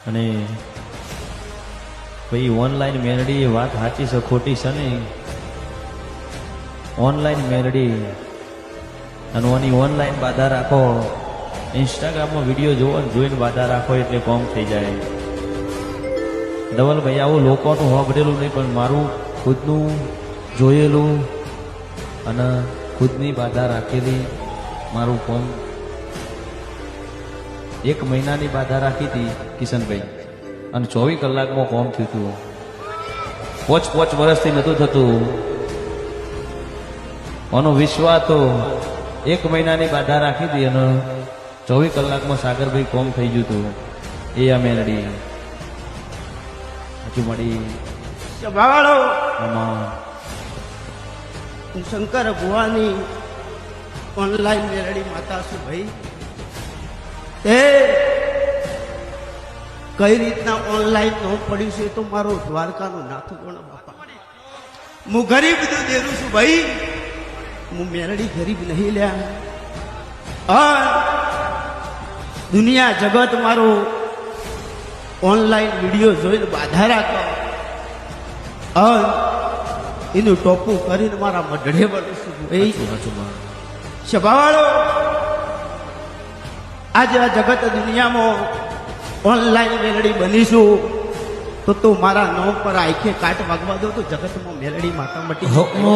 અને ભાઈ ઓનલાઈન મેલડી એ વાત સાચી છે ખોટી છે ને? ઓનલાઈન મેલડી અને ઓની ઓનલાઈન બાધા રાખો, ઇન્સ્ટાગ્રામમાં વિડીયો જોવો ને જોઈને બાધા રાખો એટલે કોમ થઈ જાય. ધવલભાઈ આવું લોકોનું હોભરેલું નહીં, પણ મારું ખુદનું જોયેલું અને ખુદની બાધા રાખેલી મારું કોમ. 1 મહિનાની બાધા રાખી હતી કિશનભાઈ, અને 24 કલાકમાં કોમ થયું હતું. 5 વર્ષથી નહોતું થતું. આનો વિશ્વાસ તો 1 મહિનાની બાધા રાખી હતી અને 24 કલાકમાં સાગરભાઈ કોમ થઈ ગયું હતું. એ આ મેલડી હજુ મળી સભાવાળો આમાં હું શંકર ભુવાની ઓનલાઈન મેલડી માતા છું ભાઈ. એ કઈ રીતના ઓનલાઈન ન પડ્યું છે તો મારો દ્વારકાનો નાથ કોણ બાપા. હું ગરીબ દેરું છું ભાઈ, હું મેલડી ગરીબ નહીં લ્યા. દુનિયા જગત મારો ઓનલાઈન વિડીયો જોઈને બાધા રાખો, એનું ટોપું કરીને મારા મઢડે બનું છું ભાઈ. સભાવાળો આજે આ જગત દુનિયામાં ઓનલાઈન મેલડી બનીશું તો તું મારા નામ પર આંખે કાટ વાગવા દો તો જગતમાં મેલડી માતા મટી.